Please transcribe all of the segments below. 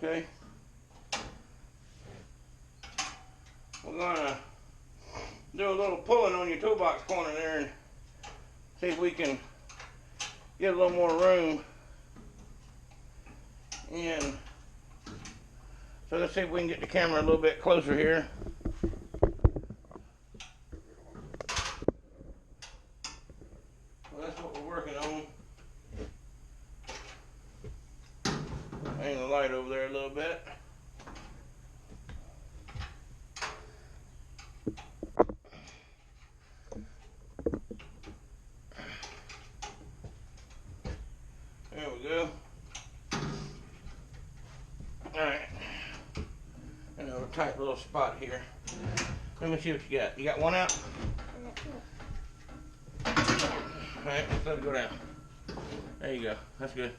Okay. We're gonna do a little pulling on your toolbox corner there and see if we can get a little more room. And so let's see if we can get the camera a little bit closer here. Well, that's what we're working on. Hang the light over there a little bit. There we go. Alright. Another tight little spot here. Let me see what you got. You got one out? Alright, let's let it go down. There you go. That's good.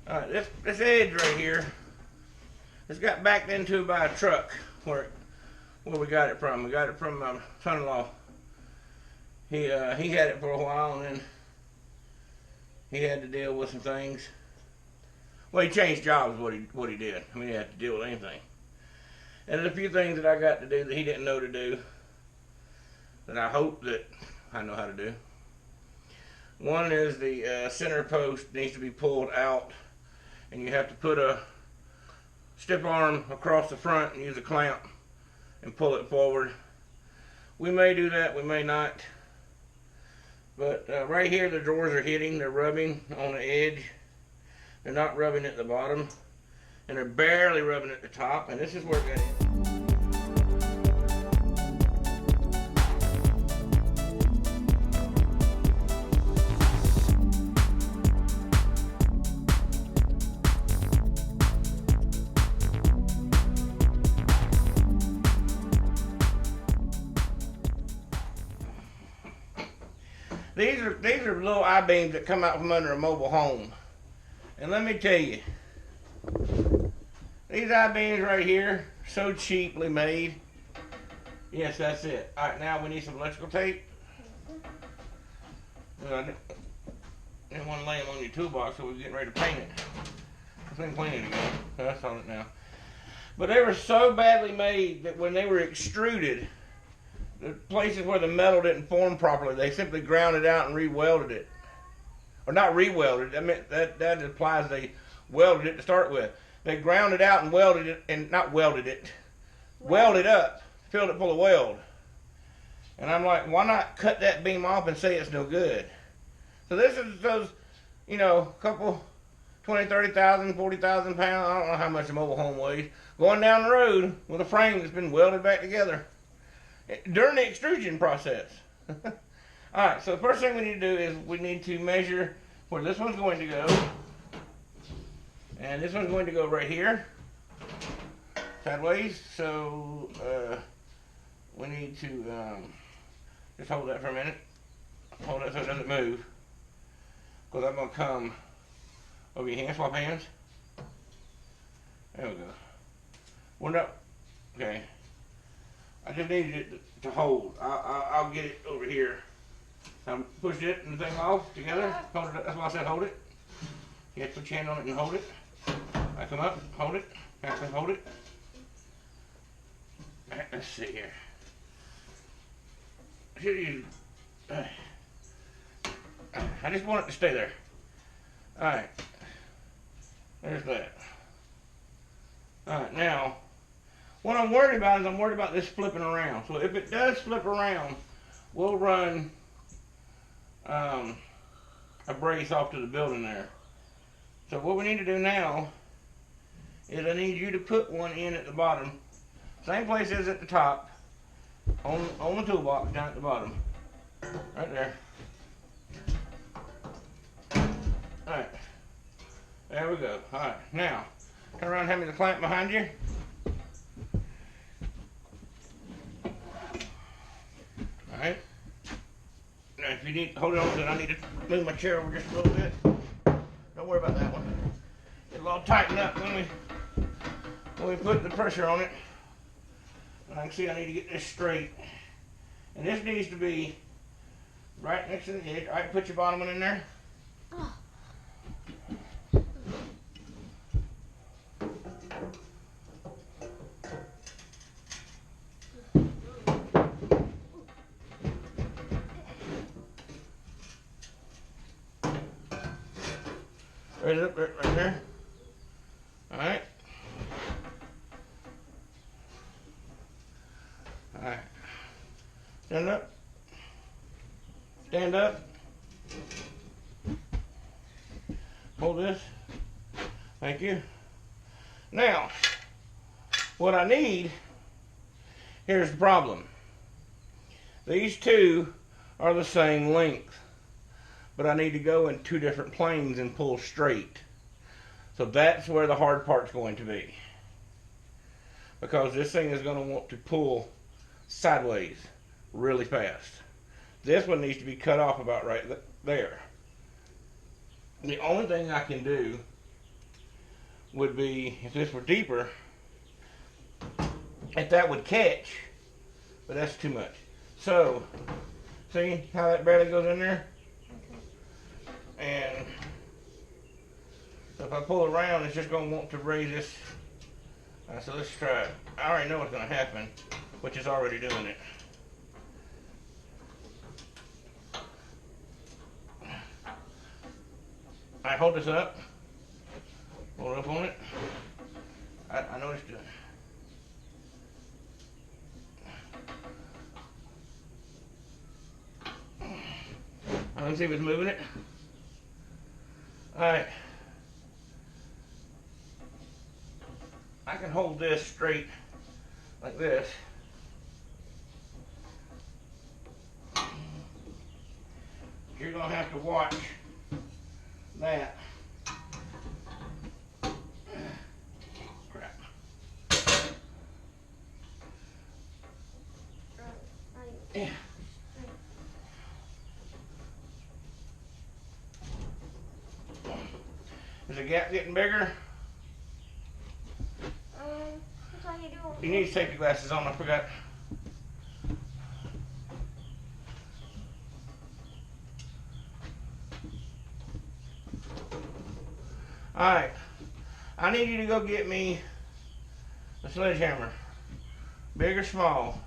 Alright, this edge right here, it's got backed into by a truck where we got it from. We got it from my son-in-law. He had it for a while, and then he had to deal with some things. Well, he changed jobs, what he did. I mean, he had to deal with anything. And there's a few things that I got to do that he didn't know to do that I hope that I know how to do. One is the center post needs to be pulled out, and you have to put a stiff arm across the front and use a clamp and pull it forward. We may do that, we may not. But right here the drawers are hitting, they're rubbing on the edge. They're not rubbing at the bottom, and they're barely rubbing at the top, and this is where it got in. These are little I-beams that come out from under a mobile home. And let me tell you, these I-beams right here, so cheaply made. Yes, that's it. Alright, now we need some electrical tape. I didn't want to lay them on your toolbox, so we're getting ready to paint it. This thing cleaning again. That's on it now. But they were so badly made that when they were extruded, the places where the metal didn't form properly, they simply ground it out and re-welded it. Or not re-welded, I mean, that implies they welded it to start with. They ground it out and welded it, and not welded it, welded up, filled it full of weld. And I'm like, why not cut that beam off and say it's no good? So this is those, you know, couple, 20, 30,000, 40,000 pounds, I don't know how much a mobile home weighs, going down the road with a frame that's been welded back together during the extrusion process. Alright, so the first thing we need to do is we need to measure where this one's going to go. And this one's going to go right here, sideways. So we need to just hold that for a minute. Hold it so it doesn't move. Because I'm going to come over your hand, swap hands. There we go. We're not, okay. I just needed it to hold. I'll get it over here. Push it and the thing off together. Hold it. That's why I said hold it. You have to put your hand on it and hold it. I come up, hold it. Actually, hold it. Let's see here. Should you? I just want it to stay there. All right. There's that. All right. Now, what I'm worried about is I'm worried about this flipping around. So if it does flip around, we'll run a brace off to the building there. So what we need to do now is I need you to put one in at the bottom, same place as at the top, on the toolbox down at the bottom, right there. Alright, there we go. Alright, now turn around and have me the clamp behind you. Alright. Now if you need to hold it on, then I need to move my chair over just a little bit. Don't worry about that one. It'll all tighten up when we put the pressure on it. And I can see I need to get this straight. And this needs to be right next to the edge. Alright, put your bottom one in there. Raise it up right there. Alright. Alright. Stand up. Stand up. Hold this. Thank you. Now, what I need, here's the problem. These two are the same length, but I need to go in two different planes and pull straight. So that's where the hard part's going to be. Because this thing is going to want to pull sideways really fast. This one needs to be cut off about right there. The only thing I can do would be, if this were deeper, if that would catch, but that's too much. So, see how that barely goes in there? And so if I pull around, it's just going to want to raise this. So let's try it. I already know what's going to happen, which is already doing it. Alright, hold this up. Hold it up on it. I know what it's doing. Let's see if it's moving it. Alright. I can hold this straight like this. You're going to have to watch that. Crap. Yeah. Is the gap getting bigger? That's all you do. You need to take your glasses on, I forgot. Alright, I need you to go get me a sledgehammer, big or small.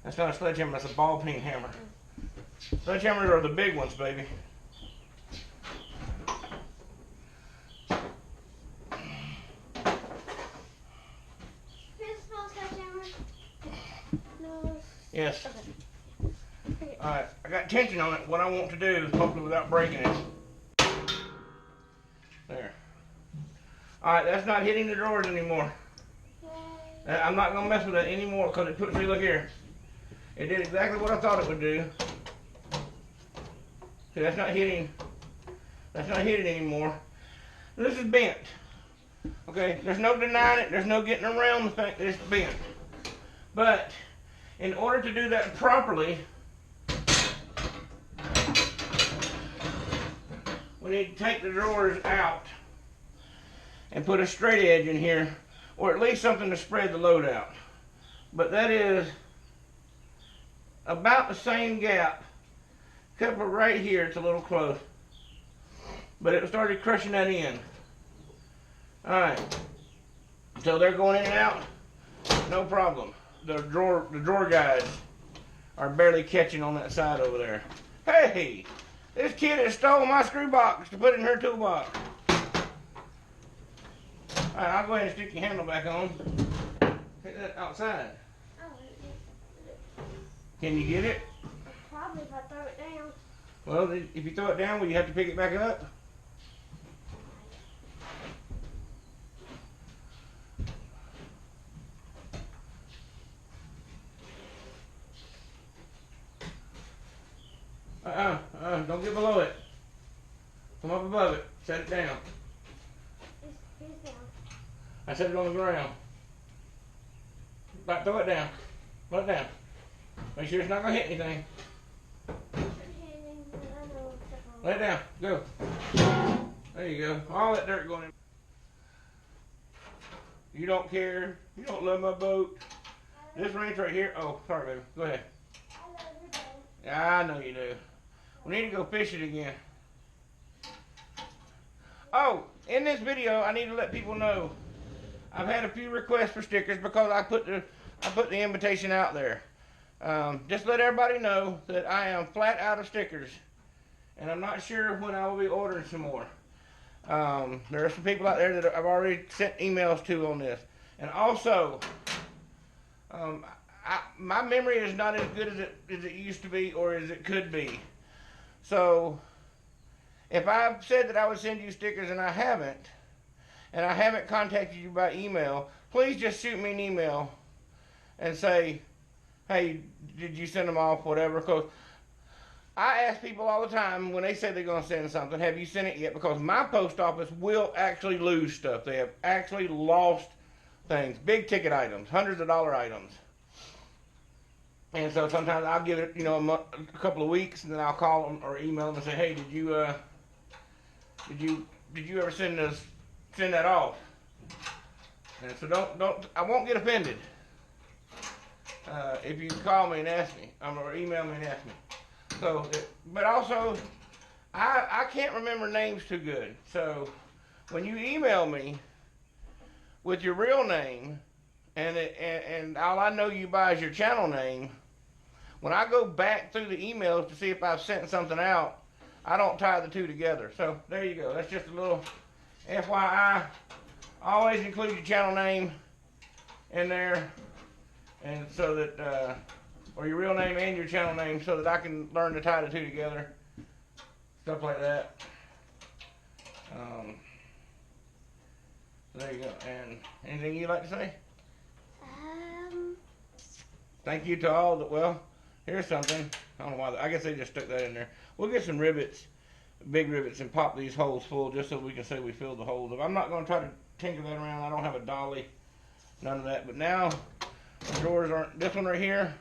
That's not a sledgehammer, that's a ball peen hammer. Sledgehammers are the big ones, baby. Yes. Okay. Alright, I got tension on it. What I want to do, hopefully without breaking it. There. Alright, that's not hitting the drawers anymore. I'm not going to mess with that anymore because it puts me, look here. It did exactly what I thought it would do. See, that's not hitting anymore. This is bent. Okay, there's no denying it. There's no getting around the fact that it's bent. But in order to do that properly, we need to take the drawers out and put a straight edge in here, or at least something to spread the load out. But that is about the same gap, except for right here, it's a little close. But it started crushing that in. Alright, so they're going in and out, no problem. The drawer guys are barely catching on that side over there. Hey, this kid has stole my screw box to put in her toolbox. Alright, I'll go ahead and stick your handle back on. Hit that outside. Can you get it? Probably if I throw it down. Well, if you throw it down, will you have to pick it back up? Don't get below it. Come up above it. Set it down. It's down. I set it on the ground. Right, throw it down. Throw it down. Make sure it's not going to hit anything. Lay it down. Go. There you go. All that dirt going in. You don't care. You don't love my boat. This ranch right here. Oh, sorry, baby. Go ahead. I love your boat. Yeah, I know you do. We need to go fishing again. Oh, in this video, I need to let people know I've had a few requests for stickers because I put the invitation out there. Just let everybody know that I am flat out of stickers, and I'm not sure when I will be ordering some more. There are some people out there that I've already sent emails to on this, and also, my memory is not as good as it used to be or as it could be. So, if I've said that I would send you stickers and I haven't contacted you by email, please just shoot me an email and say, hey, did you send them off, whatever. Because I ask people all the time when they say they're going to send something, have you sent it yet? Because my post office will actually lose stuff. They have actually lost things, big ticket items, hundreds of dollar items. And so sometimes I'll give it, a couple of weeks, and then I'll call them or email them and say, hey, did you ever send that off? And so I won't get offended if you call me and ask me, or email me and ask me. So, but also, I can't remember names too good. So, when you email me with your real name, and all I know you by is your channel name, when I go back through the emails to see if I've sent something out, I don't tie the two together. So there you go. That's just a little FYI. Always include your channel name in there, and so that, or your real name and your channel name, so that I can learn to tie the two together. Stuff like that. There you go. And anything you'd like to say? Thank you to all that, well, here's something. I don't know why, I guess they just stuck that in there. We'll get some rivets, big rivets, and pop these holes full just so we can say we filled the holes up. I'm not going to try to tinker that around. I don't have a dolly, none of that. But now, the drawers aren't, this one right here.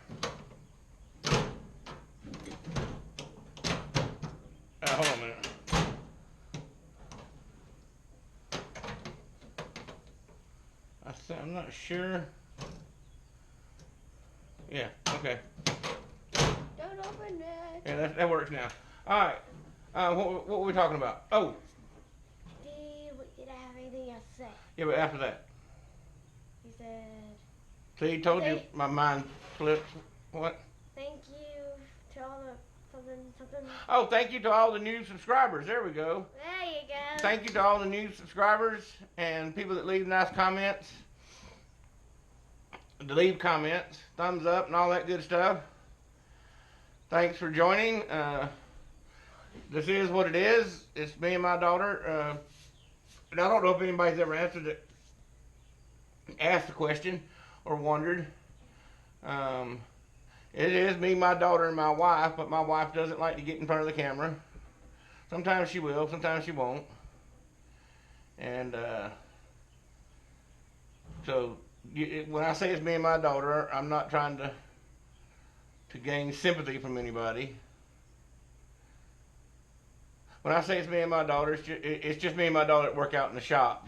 Hold on a minute. I'm not sure. Yeah, okay. Don't open it. Yeah, that works now. Alright. What were we talking about? Oh. Did I have anything else to say? Yeah, but after that. You said... See, he told you my mind flipped. What? Thank you to all the... something. Oh, thank you to all the new subscribers. There we go. There you go. Thank you to all the new subscribers and people that leave nice comments. To leave comments, thumbs up, and all that good stuff. Thanks for joining. This is what it is. It's me and my daughter. And I don't know if anybody's ever asked the question or wondered. It is me, my daughter, and my wife, but my wife doesn't like to get in front of the camera. Sometimes she will, sometimes she won't. And so when I say it's me and my daughter, I'm not trying to gain sympathy from anybody. When I say it's me and my daughter, it's just me and my daughter that work out in the shop.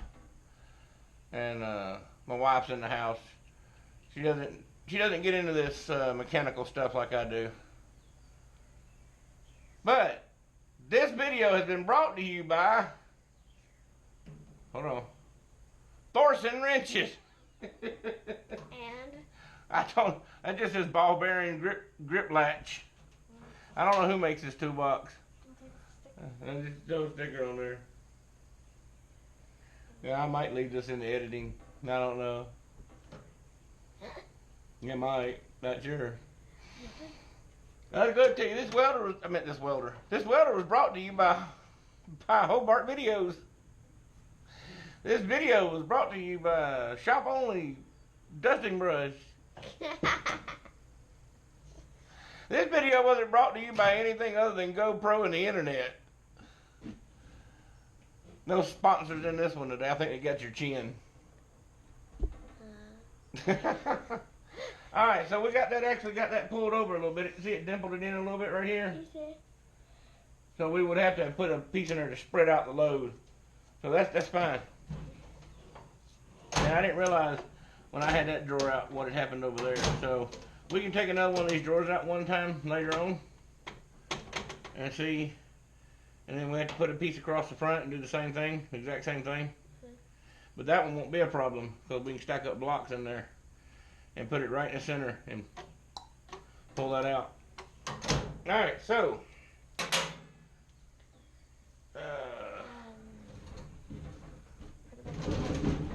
And my wife's in the house. She doesn't get into this mechanical stuff like I do. But this video has been brought to you by, hold on, Thorson wrenches. And that just says ball bearing grip latch. I don't know who makes this toolbox. I just throw a sticker on there. Yeah, I might leave this in the editing. I don't know. You might. Not sure. I was going to tell you, this welder was brought to you by Hobart Videos. This video was brought to you by Shop Only Dusting Brush. This video wasn't brought to you by anything other than GoPro and the internet. No sponsors in this one today. I think they got your chin. Alright, so we got that pulled over a little bit. See, it dimpled it in a little bit right here? So we would have to put a piece in there to spread out the load. So that's fine. And I didn't realize when I had that drawer out what had happened over there. So we can take another one of these drawers out one time later on and see And then we have to put a piece across the front and do the same thing, exact same thing. Okay. But that one won't be a problem because we can stack up blocks in there and put it right in the center and pull that out. Alright, so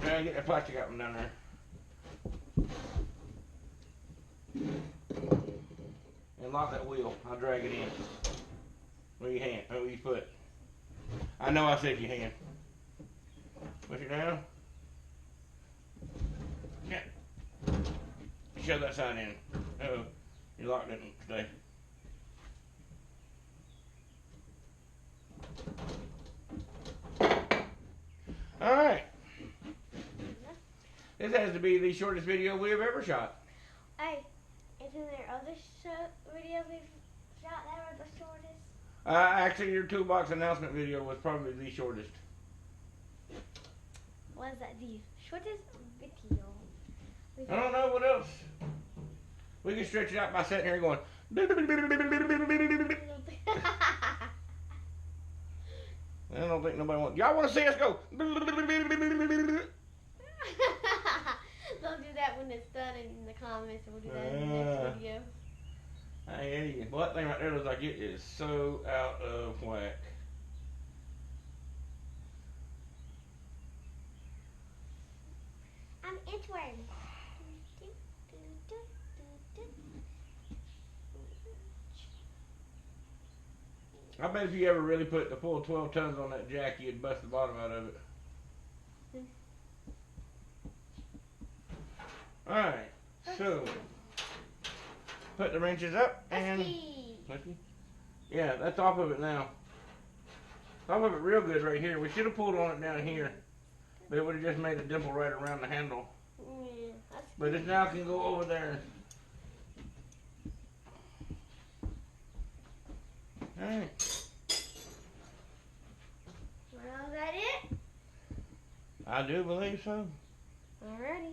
try to get that plastic out from down there. And lock that wheel. I'll drag it in. With your hand. Oh, your foot. I know I said your hand. Push it down. Yeah. Shove that side in. Uh-oh. Your lock didn't stay. Alright. This has to be the shortest video we have ever shot. Hey, isn't there other video we've shot that were the shortest? Actually, your toolbox announcement video was probably the shortest. Was that the shortest video? I don't know what else. We can stretch it out by sitting here going. I don't think nobody wants. Y'all want to see us go? They'll do that when it's done in the comments. We'll do that in the next video. I hear you. Well, that thing right there looks like it is so out of whack. I'm inchworm. I bet if you ever really put the full 12 tons on that jack, you'd bust the bottom out of it. Alright, so put the wrenches up and yeah, that's off of it now. It's off of it real good right here. We should have pulled on it down here, but it would have just made a dimple right around the handle. But it now can go over there. Alright. Well, is that it? I do believe so. Alrighty.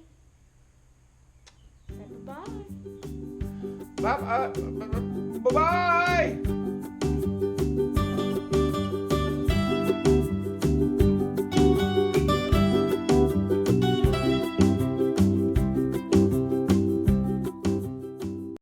Say goodbye. Bye bye.